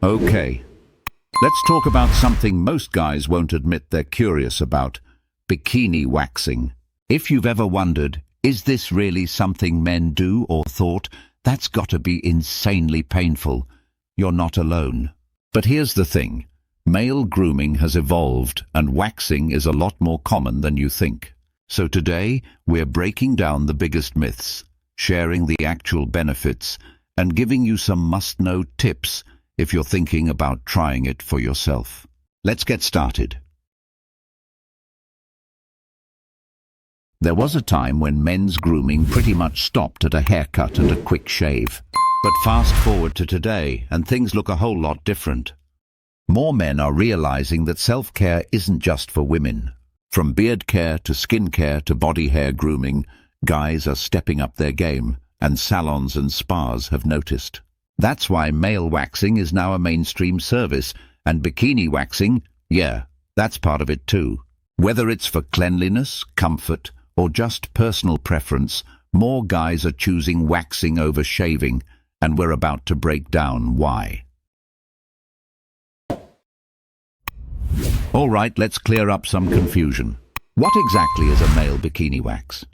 Okay, let's talk about something most guys won't admit they're curious about: bikini waxing. If you've ever wondered, is this really something men do, or thought, that's gotta be insanely painful, you're not alone. But here's the thing. Male grooming has evolved, and waxing is a lot more common than you think. So today, we're breaking down the biggest myths, sharing the actual benefits, and giving you some must-know tips if you're thinking about trying it for yourself. Let's get started. There was a time when men's grooming pretty much stopped at a haircut and a quick shave. But fast forward to today, and things look a whole lot different. More men are realizing that self-care isn't just for women. From beard care to skin care to body hair grooming, guys are stepping up their game, and salons and spas have noticed. That's why male waxing is now a mainstream service, and bikini waxing, yeah, that's part of it too. Whether it's for cleanliness, comfort, or just personal preference, more guys are choosing waxing over shaving, and we're about to break down why. All right, let's clear up some confusion. What exactly is a male bikini wax?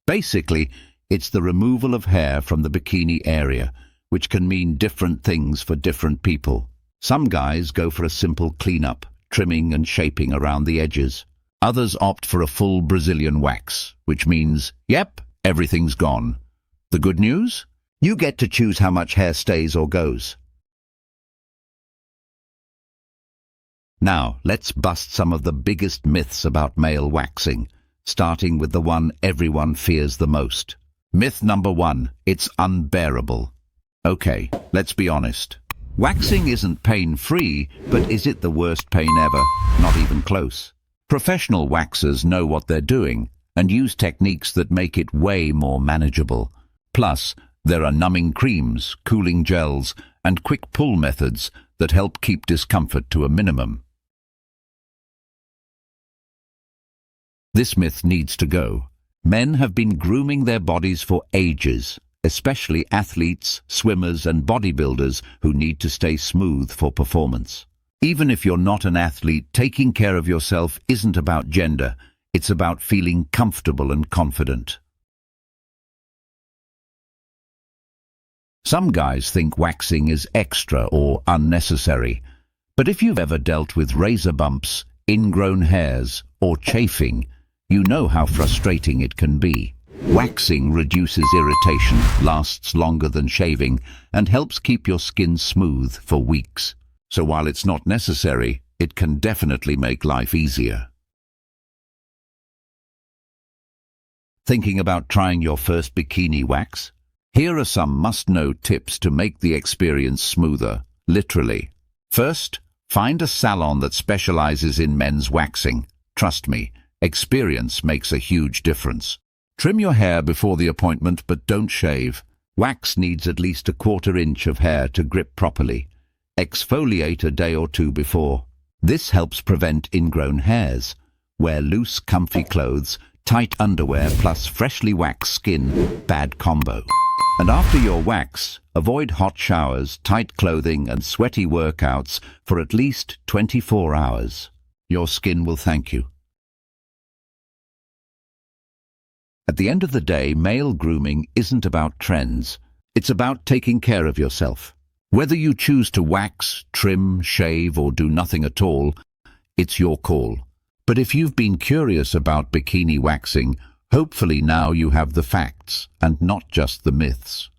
Basically, it's the removal of hair from the bikini area, which can mean different things for different people. Some guys go for a simple cleanup, trimming and shaping around the edges. Others opt for a full Brazilian wax, which means, yep, everything's gone. The good news? You get to choose how much hair stays or goes. Now, let's bust some of the biggest myths about male waxing, starting with the one everyone fears the most. Myth number 1, it's unbearable. Okay, let's be honest. Waxing isn't pain-free, but is it the worst pain ever? Not even close. Professional waxers know what they're doing and use techniques that make it way more manageable. Plus, there are numbing creams, cooling gels, and quick pull methods that help keep discomfort to a minimum. This myth needs to go. Men have been grooming their bodies for ages, especially athletes, swimmers, and bodybuilders who need to stay smooth for performance. Even if you're not an athlete, taking care of yourself isn't about gender. It's about feeling comfortable and confident. Some guys think waxing is extra or unnecessary, but if you've ever dealt with razor bumps, ingrown hairs, or chafing, you know how frustrating it can be. Waxing reduces irritation, lasts longer than shaving, and helps keep your skin smooth for weeks. So while it's not necessary, it can definitely make life easier. Thinking about trying your first bikini wax? Here are some must-know tips to make the experience smoother, literally. First, find a salon that specializes in men's waxing. Trust me, experience makes a huge difference. Trim your hair before the appointment, but don't shave. Wax needs at least a 1/4 inch of hair to grip properly. Exfoliate a day or 2 before. This helps prevent ingrown hairs. Wear loose, comfy clothes. Tight underwear plus freshly waxed skin, bad combo. And after your wax, avoid hot showers, tight clothing, and sweaty workouts for at least 24 hours. Your skin will thank you. At the end of the day, male grooming isn't about trends. It's about taking care of yourself. Whether you choose to wax, trim, shave, or do nothing at all, it's your call. But if you've been curious about bikini waxing, hopefully now you have the facts and not just the myths.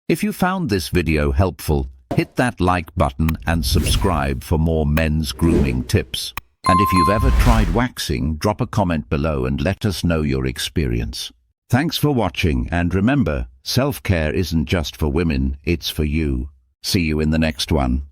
If you found this video helpful, hit that like button and subscribe for more men's grooming tips. And if you've ever tried waxing, drop a comment below and let us know your experience. Thanks for watching, and remember, self-care isn't just for women, it's for you. See you in the next one.